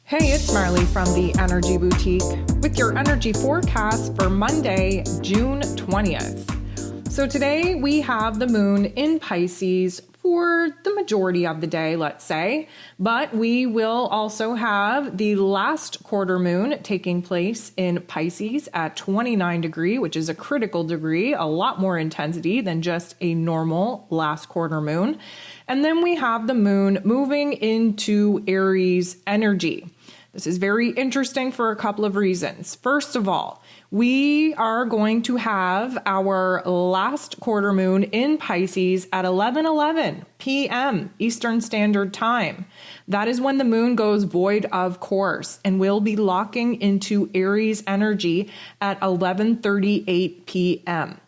Hey, it's Marley from the Energy Boutique with your energy forecast for Monday, June 20th. So today we have the moon in Pisces for the majority of the day, let's say, but we will also have the last quarter moon taking place in Pisces at 29 degree, which is a critical degree, a lot more intensity than just a normal last quarter moon. And then we have the moon moving into Aries energy. This is very interesting for a couple of reasons. First of all, we are going to have our last quarter moon in Pisces at 11:11 p.m. Eastern Standard Time. That is when the moon goes void of course, and we'll be locking into Aries energy at 11:38 p.m.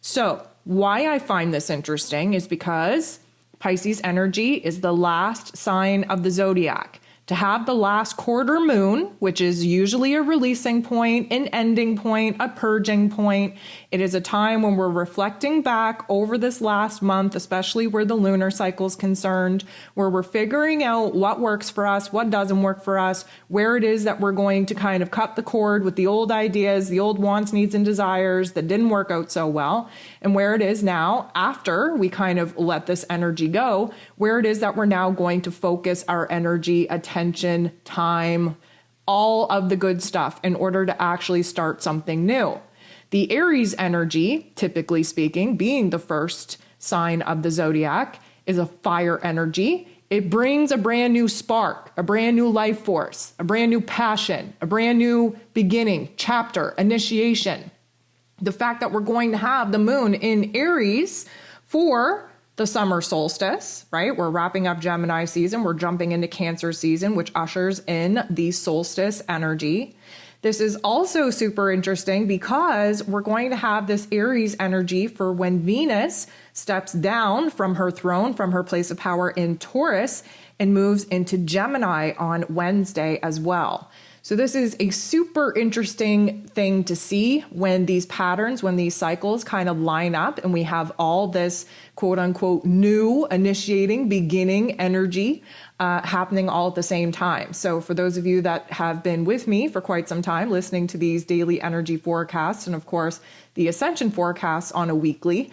So why I find this interesting is because Pisces energy is the last sign of the zodiac. To have the last quarter moon, which is usually a releasing point, an ending point, a purging point, it is a time when we're reflecting back over this last month, especially where the lunar cycle is concerned, where we're figuring out what works for us, what doesn't work for us, where it is that we're going to kind of cut the cord with the old ideas, the old wants, needs, and desires that didn't work out so well, and where it is now, after we kind of let this energy go, where it is that we're now going to focus our energy, attention, time, all of the good stuff in order to actually start something new. The Aries energy, typically speaking, being the first sign of the zodiac, is a fire energy. It brings a brand new spark, a brand new life force, a brand new passion, a brand new beginning, chapter, initiation. The fact that we're going to have the moon in Aries for the summer solstice, right? We're wrapping up Gemini season. We're jumping into Cancer season, which ushers in the solstice energy. This is also super interesting because we're going to have this Aries energy for when Venus steps down from her throne, from her place of power in Taurus, and moves into Gemini on Wednesday as well. So this is a super interesting thing to see when these patterns, when these cycles kind of line up and we have all this quote unquote new initiating, beginning energy happening all at the same time. So for those of you that have been with me for quite some time, listening to these daily energy forecasts, and of course, the ascension forecasts on a weekly,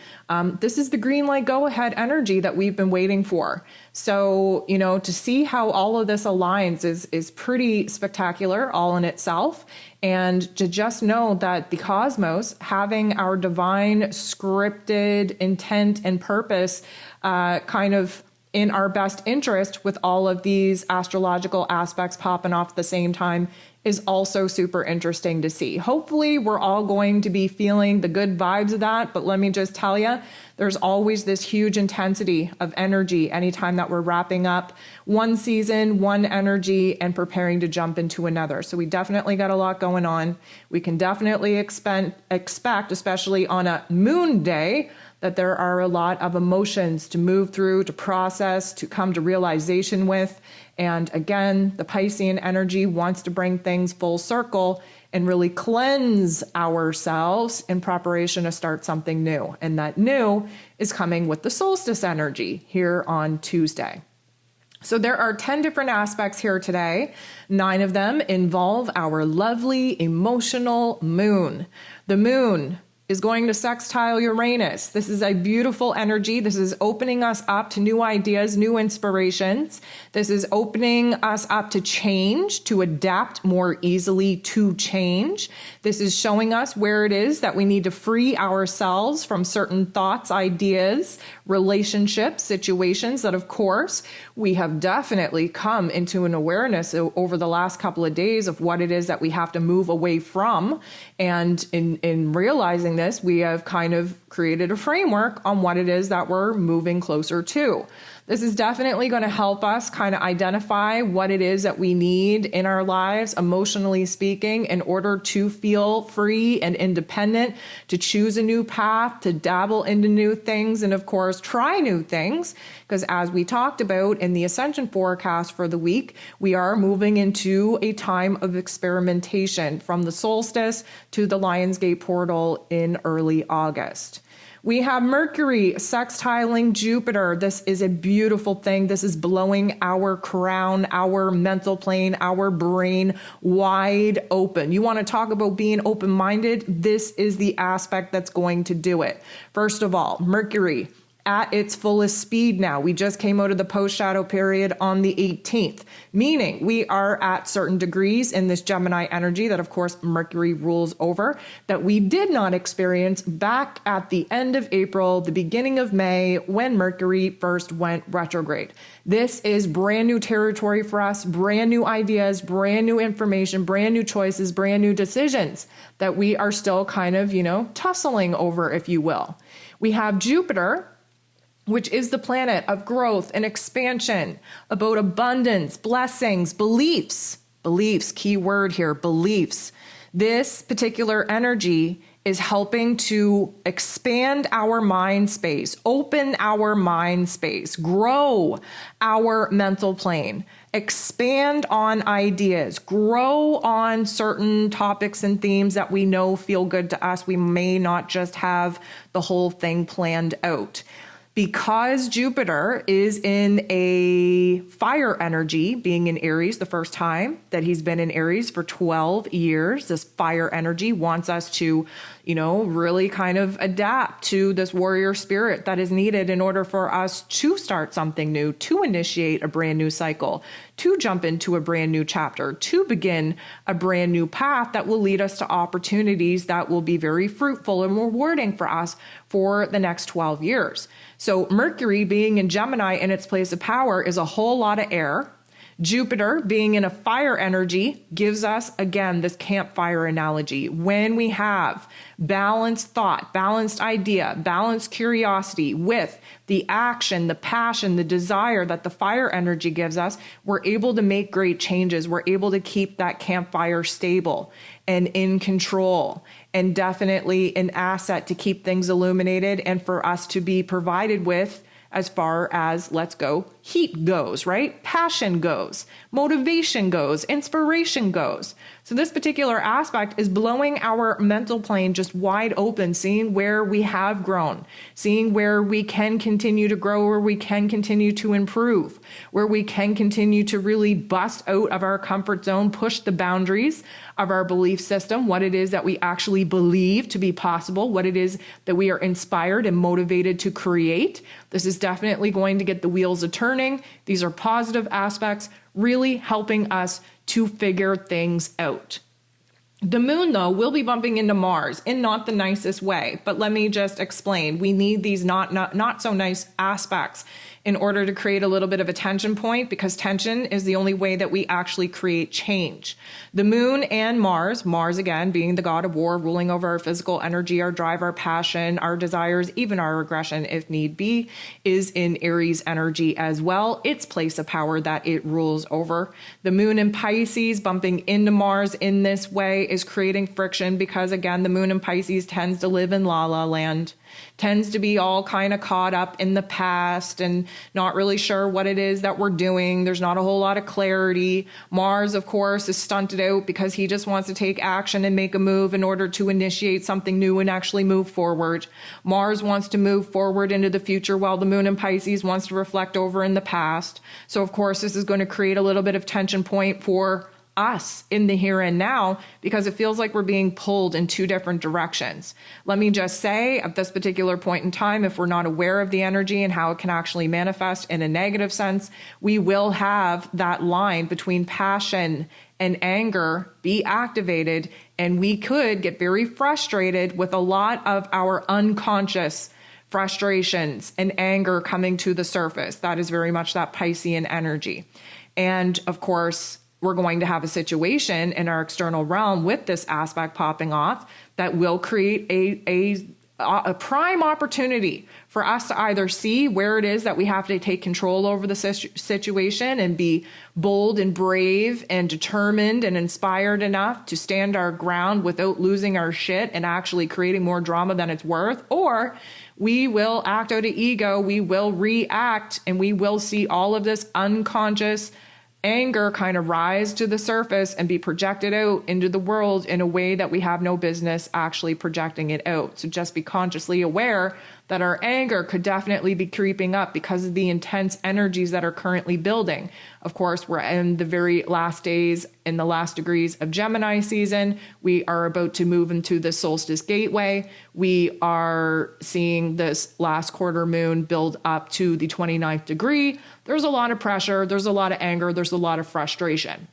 this is the green light go ahead energy that we've been waiting for. So, to see how all of this aligns is pretty spectacular all in itself. And to just know that the cosmos, having our divine scripted intent and purpose kind of in our best interest with all of these astrological aspects popping off at the same time is also super interesting to see. Hopefully we're all going to be feeling the good vibes of that, but let me just tell you, there's always this huge intensity of energy anytime that we're wrapping up one season, one energy, and preparing to jump into another. So we definitely got a lot going on. We can definitely expect, especially on a moon day, that there are a lot of emotions to move through, to process, to come to realization with. And again, the Piscean energy wants to bring things full circle and really cleanse ourselves in preparation to start something new. And that new is coming with the solstice energy here on Tuesday. So there are 10 different aspects here today. 9 of them involve our lovely emotional moon. The moon is going to sextile Uranus. This is a beautiful energy. This is opening us up to new ideas, new inspirations. This is opening us up to change, to adapt more easily to change. This is showing us where it is that we need to free ourselves from certain thoughts, ideas, relationships, situations that, of course, we have definitely come into an awareness over the last couple of days of what it is that we have to move away from. And in realizing this, we have kind of created a framework on what it is that we're moving closer to. This is definitely going to help us kind of identify what it is that we need in our lives, emotionally speaking, in order to feel free and independent, to choose a new path, to dabble into new things, and of course, try new things. Because as we talked about in the ascension forecast for the week, we are moving into a time of experimentation from the solstice to the Lionsgate portal in early August. We have Mercury sextiling Jupiter. This is a beautiful thing. This is blowing our crown, our mental plane, our brain wide open. You want to talk about being open-minded? This is the aspect that's going to do it. First of all, Mercury at its fullest speed now. We just came out of the post-shadow period on the 18th, meaning we are at certain degrees in this Gemini energy that, of course, Mercury rules over, that we did not experience back at the end of April, the beginning of May, when Mercury first went retrograde. This is brand new territory for us, brand new ideas, brand new information, brand new choices, brand new decisions that we are still kind of, tussling over, if you will. We have Jupiter, which is the planet of growth and expansion, about abundance, blessings, beliefs, key word here, beliefs. This particular energy is helping to expand our mind space, open our mind space, grow our mental plane, expand on ideas, grow on certain topics and themes that we know feel good to us. We may not just have the whole thing planned out. Because Jupiter is in a fire energy, being in Aries the first time that he's been in Aries for 12 years, this fire energy wants us to, really kind of adapt to this warrior spirit that is needed in order for us to start something new, to initiate a brand new cycle, to jump into a brand new chapter, to begin a brand new path that will lead us to opportunities that will be very fruitful and rewarding for us for the next 12 years. So Mercury being in Gemini in its place of power is a whole lot of air. Jupiter being in a fire energy gives us, again, this campfire analogy. When we have balanced thought, balanced idea, balanced curiosity with the action, the passion, the desire that the fire energy gives us, we're able to make great changes. We're able to keep that campfire stable and in control, and definitely an asset to keep things illuminated and for us to be provided with as far as, let's go, heat goes, right? Passion goes, motivation goes, inspiration goes. So this particular aspect is blowing our mental plane just wide open, seeing where we have grown, seeing where we can continue to grow, where we can continue to improve, where we can continue to really bust out of our comfort zone, push the boundaries of our belief system, what it is that we actually believe to be possible, what it is that we are inspired and motivated to create. This is definitely going to get the wheels a turning. These are positive aspects, really helping us to figure things out. The moon, though, will be bumping into Mars in not the nicest way, but let me just explain. We need these not so nice aspects in order to create a little bit of a tension point, because tension is the only way that we actually create change. The moon and Mars again being the god of war, ruling over our physical energy, our drive, our passion, our desires, even our aggression if need be, is in Aries energy as well. Its place of power that it rules over. The moon in Pisces bumping into Mars in this way is creating friction because, again, the moon in Pisces tends to live in la-la land, tends to be all kind of caught up in the past and not really sure what it is that we're doing. There's not a whole lot of clarity. Mars, of course, is stunted out because he just wants to take action and make a move in order to initiate something new and actually move forward. Mars wants to move forward into the future while the moon in Pisces wants to reflect over in the past. So, of course, this is going to create a little bit of tension point for us in the here and now, because it feels like we're being pulled in two different directions. Let me just say, at this particular point in time, if we're not aware of the energy and how it can actually manifest in a negative sense, we will have that line between passion and anger be activated, and we could get very frustrated with a lot of our unconscious frustrations and anger coming to the surface. That is very much that Piscean energy. And of course, we're going to have a situation in our external realm with this aspect popping off that will create a prime opportunity for us to either see where it is that we have to take control over the situation and be bold and brave and determined and inspired enough to stand our ground without losing our shit and actually creating more drama than it's worth, or we will act out of ego, we will react, and we will see all of this unconscious anger kind of rise to the surface and be projected out into the world in a way that we have no business actually projecting it out. So just be consciously aware that our anger could definitely be creeping up because of the intense energies that are currently building. Of course, we're in the very last days, in the last degrees of Gemini season. We are about to move into the solstice gateway. We are seeing this last quarter moon build up to the 29th degree. There's a lot of pressure, there's a lot of anger, there's a lot of frustration.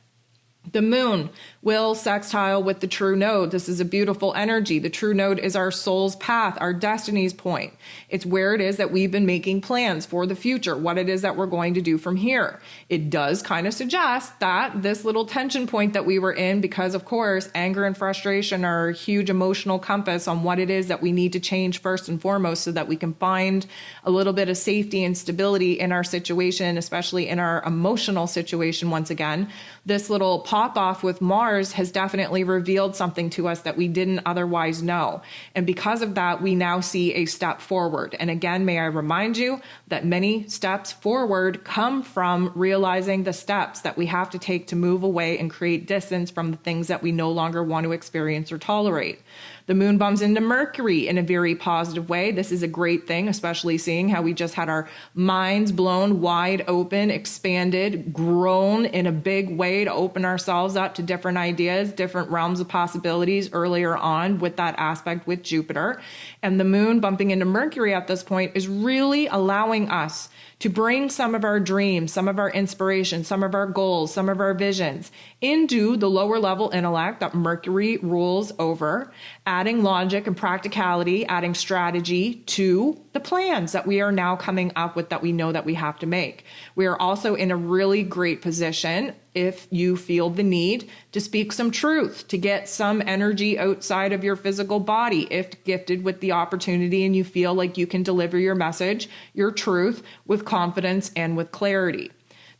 The moon will sextile with the true node. This is a beautiful energy. The true node is our soul's path, our destiny's point. It's where it is that we've been making plans for the future, what it is that we're going to do from here. It does kind of suggest that this little tension point that we were in, because of course, anger and frustration are a huge emotional compass on what it is that we need to change first and foremost so that we can find a little bit of safety and stability in our situation, especially in our emotional situation once again. This little pop off with Mars has definitely revealed something to us that we didn't otherwise know. And because of that, we now see a step forward. And again, may I remind you that many steps forward come from realizing the steps that we have to take to move away and create distance from the things that we no longer want to experience or tolerate. The moon bumps into Mercury in a very positive way. This is a great thing, especially seeing how we just had our minds blown wide open, expanded, grown in a big way to open ourselves up to different ideas, different realms of possibilities earlier on with that aspect with Jupiter. And the moon bumping into Mercury at this point is really allowing us to bring some of our dreams, some of our inspiration, some of our goals, some of our visions into the lower level intellect that Mercury rules over, adding logic and practicality, adding strategy to the plans that we are now coming up with that we know that we have to make. We are also in a really great position if you feel the need to speak some truth, to get some energy outside of your physical body, if gifted with the opportunity and you feel like you can deliver your message, your truth with confidence and with clarity.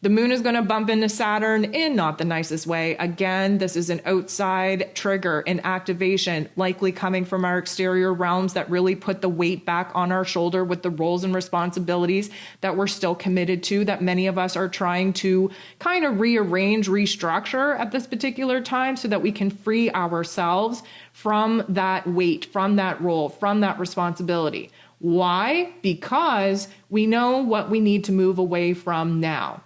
The moon is going to bump into Saturn in not the nicest way. Again, this is an outside trigger, an activation, likely coming from our exterior realms that really put the weight back on our shoulder with the roles and responsibilities that we're still committed to, that many of us are trying to kind of rearrange, restructure at this particular time so that we can free ourselves from that weight, from that role, from that responsibility. Why? Because we know what we need to move away from now.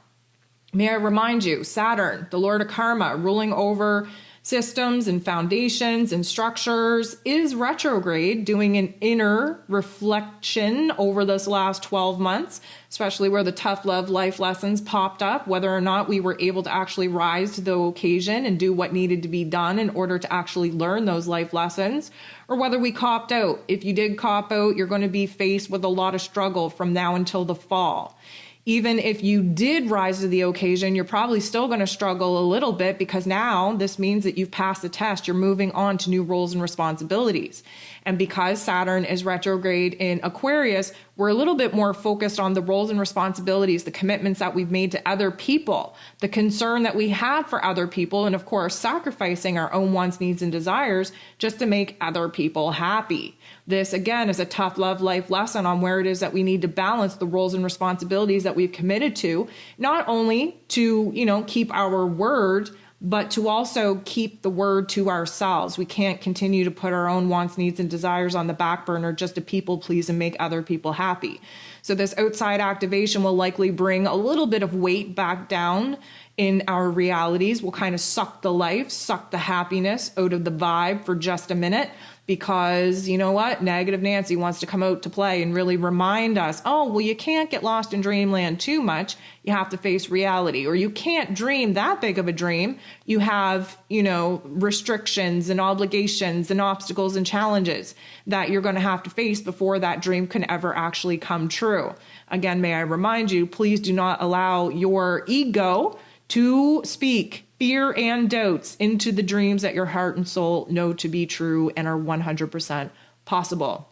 May I remind you, Saturn, the Lord of Karma, ruling over systems and foundations and structures, is retrograde, doing an inner reflection over this last 12 months, especially where the tough love life lessons popped up, whether or not we were able to actually rise to the occasion and do what needed to be done in order to actually learn those life lessons, or whether we copped out. If you did cop out, you're going to be faced with a lot of struggle from now until the fall. Even if you did rise to the occasion, you're probably still going to struggle a little bit because now this means that you've passed the test. You're moving on to new roles and responsibilities. And because Saturn is retrograde in Aquarius, we're a little bit more focused on the roles and responsibilities, the commitments that we've made to other people, the concern that we have for other people, and of course, sacrificing our own wants, needs, and desires just to make other people happy. This, again, is a tough love life lesson on where it is that we need to balance the roles and responsibilities that we've committed to, not only to, keep our word, but to also keep the word to ourselves. We can't continue to put our own wants, needs, and desires on the back burner just to people please and make other people happy. So this outside activation will likely bring a little bit of weight back down in our realities. We'll kind of suck the life, suck the happiness out of the vibe for just a minute. Because you know what? Negative Nancy wants to come out to play and really remind us, you can't get lost in dreamland too much. You have to face reality, or you can't dream that big of a dream. You have, restrictions and obligations and obstacles and challenges that you're going to have to face before that dream can ever actually come true. Again, may I remind you, please do not allow your ego to speak fear and doubts into the dreams that your heart and soul know to be true and are 100% possible.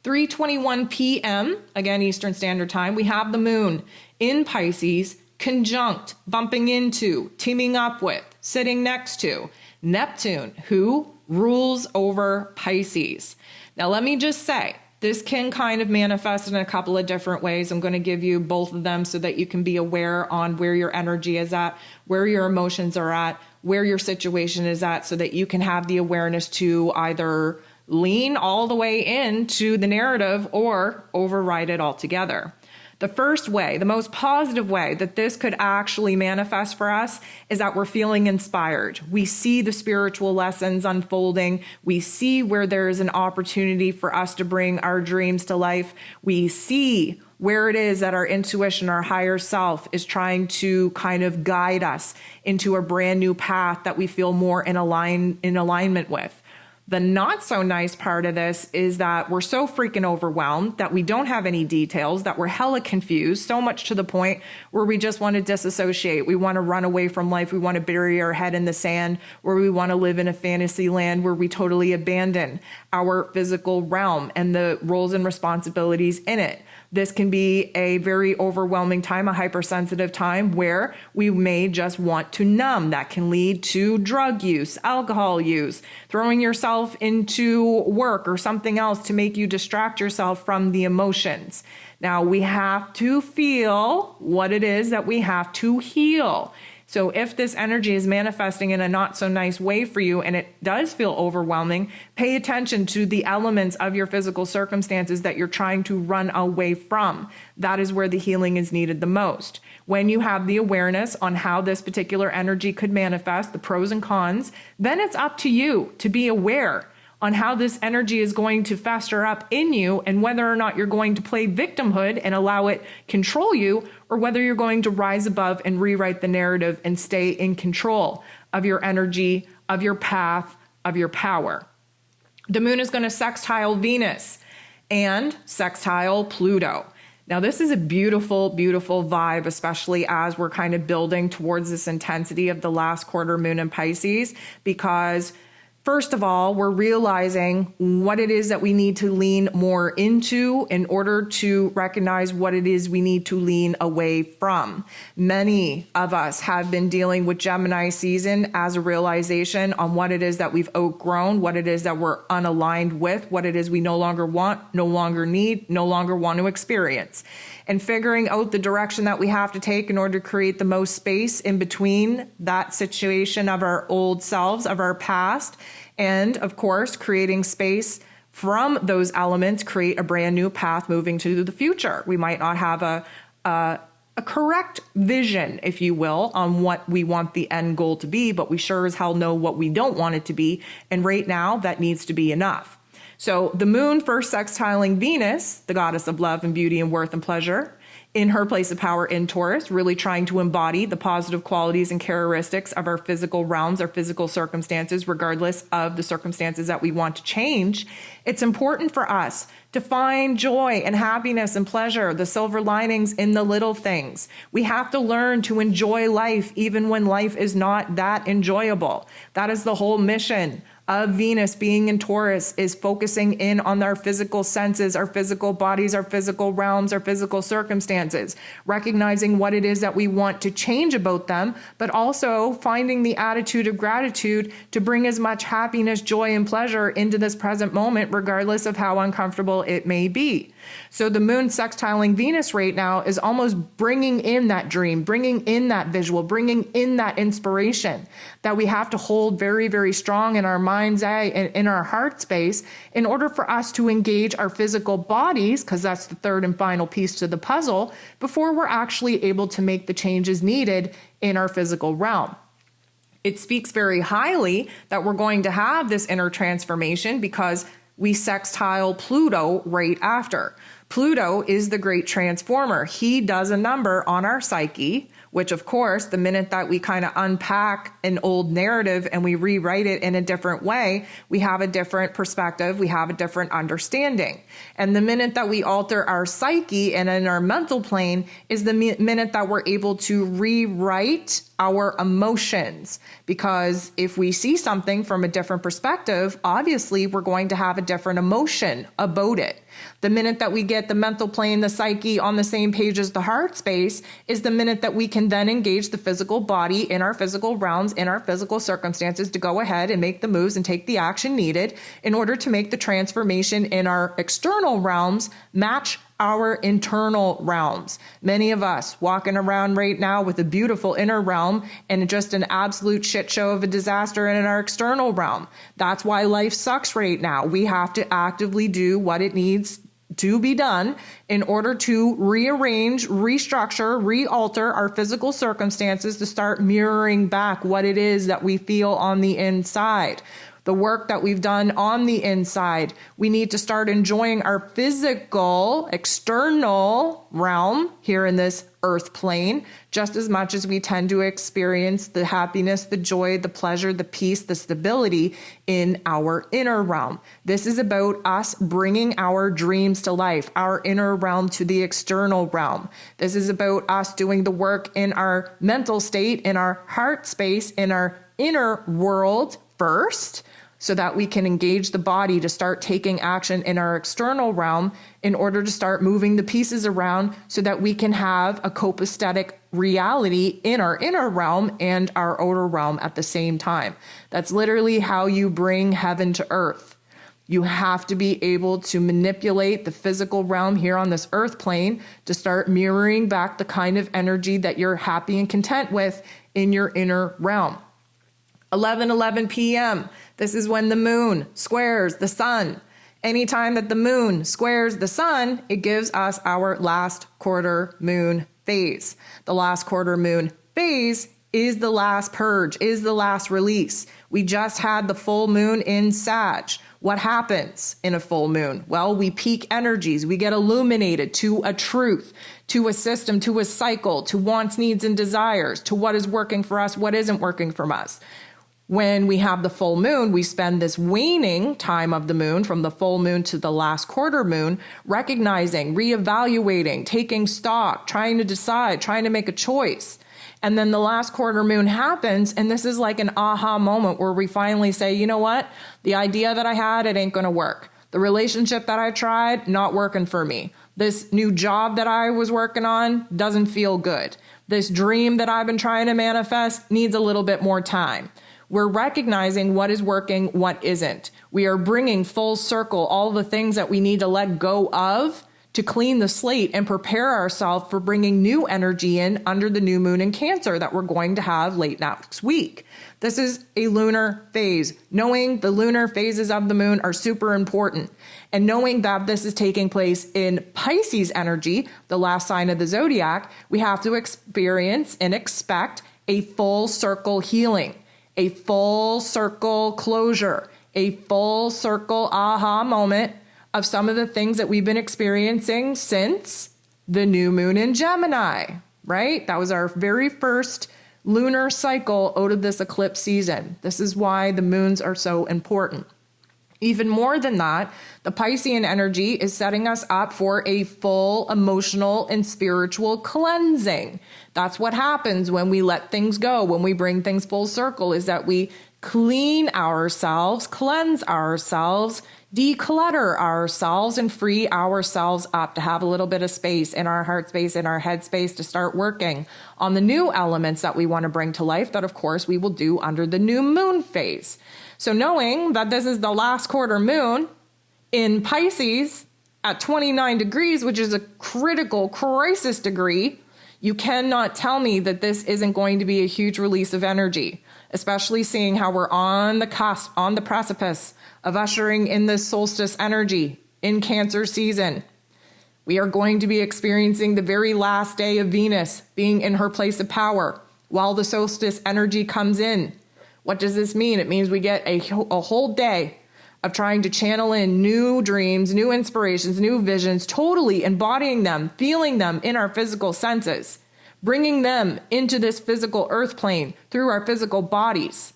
3:21 p.m., again, Eastern Standard Time, we have the moon in Pisces, conjunct, bumping into, teaming up with, sitting next to Neptune, who rules over Pisces. Now, let me just say, This can kind of manifest in a couple of different ways. I'm going to give you both of them so that you can be aware on where your energy is at, where your emotions are at, where your situation is at, so that you can have the awareness to either lean all the way into the narrative or override it altogether. The first way, the most positive way that this could actually manifest for us is that we're feeling inspired. We see the spiritual lessons unfolding. We see where there is an opportunity for us to bring our dreams to life. We see where it is that our intuition, our higher self, is trying to kind of guide us into a brand new path that we feel more in alignment with. The not so nice part of this is that we're so freaking overwhelmed that we don't have any details, that we're hella confused, so much to the point where we just want to disassociate. We want to run away from life. We want to bury our head in the sand, where we want to live in a fantasy land where we totally abandon our physical realm and the roles and responsibilities in it. This can be a very overwhelming time, a hypersensitive time where we may just want to numb. That can lead to drug use, alcohol use, throwing yourself into work or something else to make you distract yourself from the emotions. Now, we have to feel what it is that we have to heal. So if this energy is manifesting in a not so nice way for you and it does feel overwhelming, pay attention to the elements of your physical circumstances that you're trying to run away from. That is where the healing is needed the most. When you have the awareness on how this particular energy could manifest, the pros and cons, then it's up to you to be aware on how this energy is going to fester up in you and whether or not you're going to play victimhood and allow it control you, or whether you're going to rise above and rewrite the narrative and stay in control of your energy, of your path, of your power. The moon is going to sextile Venus and sextile Pluto. Now, this is a beautiful, beautiful vibe, especially as we're kind of building towards this intensity of the last quarter moon in Pisces, because first of all, we're realizing what it is that we need to lean more into in order to recognize what it is we need to lean away from. Many of us have been dealing with Gemini season as a realization on what it is that we've outgrown, what it is that we're unaligned with, what it is we no longer want, no longer need, no longer want to experience. And figuring out the direction that we have to take in order to create the most space in between that situation of our old selves, of our past, and of course, creating space from those elements, create a brand new path moving to the future. We might not have a correct vision, if you will, on what we want the end goal to be, but we sure as hell know what we don't want it to be. And right now, that needs to be enough. So the moon first sextiling Venus, the goddess of love and beauty and worth and pleasure, in her place of power in Taurus, really trying to embody the positive qualities and characteristics of our physical realms, our physical circumstances, regardless of the circumstances that we want to change. It's important for us to find joy and happiness and pleasure, the silver linings in the little things. We have to learn to enjoy life even when life is not that enjoyable. That is the whole mission of Venus being in Taurus, is focusing in on our physical senses, our physical bodies, our physical realms, our physical circumstances, recognizing what it is that we want to change about them, but also finding the attitude of gratitude to bring as much happiness, joy, and pleasure into this present moment, regardless of how uncomfortable it may be. So the moon sextiling Venus right now is almost bringing in that dream, bringing in that visual, bringing in that inspiration that we have to hold very, very strong in our mind's eye and in our heart space in order for us to engage our physical bodies, because that's the third and final piece to the puzzle, before we're actually able to make the changes needed in our physical realm. It speaks very highly that we're going to have this inner transformation because we sextile Pluto right after. Pluto is the great transformer. He does a number on our psyche, which of course, the minute that we kind of unpack an old narrative and we rewrite it in a different way, we have a different perspective, we have a different understanding. And the minute that we alter our psyche and in our mental plane is the minute that we're able to rewrite our emotions. Because if we see something from a different perspective, obviously we're going to have a different emotion about it. The minute that we get the mental plane, the psyche on the same page as the heart space is the minute that we can then engage the physical body in our physical realms, in our physical circumstances to go ahead and make the moves and take the action needed in order to make the transformation in our external realms match our internal realms. Many of us walking around right now with a beautiful inner realm and just an absolute shit show of a disaster in our external realm. That's why life sucks right now. We have to actively do what it needs to be done in order to rearrange, restructure, realter our physical circumstances to start mirroring back what it is that we feel on the inside. The work that we've done on the inside, we need to start enjoying our physical, external realm here in this earth plane, just as much as we tend to experience the happiness, the joy, the pleasure, the peace, the stability in our inner realm. This is about us bringing our dreams to life, our inner realm to the external realm. This is about us doing the work in our mental state, in our heart space, in our inner world first, so that we can engage the body to start taking action in our external realm in order to start moving the pieces around so that we can have a copacetic reality in our inner realm and our outer realm at the same time. That's literally how you bring heaven to earth. You have to be able to manipulate the physical realm here on this earth plane to start mirroring back the kind of energy that you're happy and content with in your inner realm. 11:11 p.m. This is when the moon squares the sun. Anytime that the moon squares the sun, it gives us our last quarter moon phase. The last quarter moon phase is the last purge, is the last release. We just had the full moon in Sag. What happens in a full moon? Well, we peak energies. We get illuminated to a truth, to a system, to a cycle, to wants, needs, and desires, to what is working for us, what isn't working for us. When we have the full moon, we spend this waning time of the moon from the full moon to the last quarter moon, recognizing, reevaluating, taking stock, trying to decide, trying to make a choice. And then the last quarter moon happens, and this is like an aha moment where we finally say, you know what? The idea that I had, it ain't going to work. The relationship that I tried, not working for me. This new job that I was working on doesn't feel good. This dream that I've been trying to manifest needs a little bit more time. We're recognizing what is working, what isn't. We are bringing full circle all the things that we need to let go of to clean the slate and prepare ourselves for bringing new energy in under the new moon in Cancer that we're going to have late next week. This is a lunar phase. Knowing the lunar phases of the moon are super important. And knowing that this is taking place in Pisces energy, the last sign of the zodiac, we have to experience and expect a full circle healing, a full circle closure, a full circle aha moment of some of the things that we've been experiencing since the new moon in Gemini, right? That was our very first lunar cycle out of this eclipse season. This is why the moons are so important. Even more than that, the Piscean energy is setting us up for a full emotional and spiritual cleansing. That's what happens when we let things go, when we bring things full circle, is that we clean ourselves, cleanse ourselves, declutter ourselves, and free ourselves up to have a little bit of space in our heart space, in our head space to start working on the new elements that we want to bring to life that, of course, we will do under the new moon phase. So knowing that this is the last quarter moon in Pisces at 29 degrees, which is a critical crisis degree, you cannot tell me that this isn't going to be a huge release of energy, especially seeing how we're on the cusp, on the precipice of ushering in this solstice energy in Cancer season. We are going to be experiencing the very last day of Venus being in her place of power while the solstice energy comes in. What does this mean? It means we get a whole day of trying to channel in new dreams, new inspirations, new visions, totally embodying them, feeling them in our physical senses, bringing them into this physical earth plane through our physical bodies.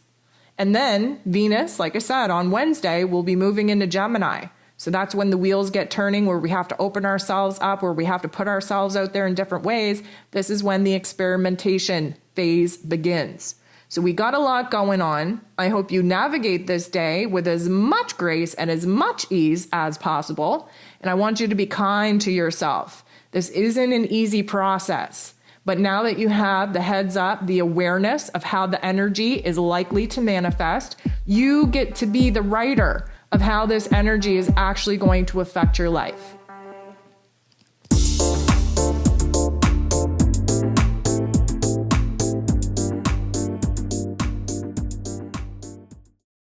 And then Venus, like I said, on Wednesday, will be moving into Gemini. So that's when the wheels get turning, where we have to open ourselves up, where we have to put ourselves out there in different ways. This is when the experimentation phase begins. So we got a lot going on. I hope you navigate this day with as much grace and as much ease as possible. And I want you to be kind to yourself. This isn't an easy process. But now that you have the heads up, the awareness of how the energy is likely to manifest, you get to be the writer of how this energy is actually going to affect your life.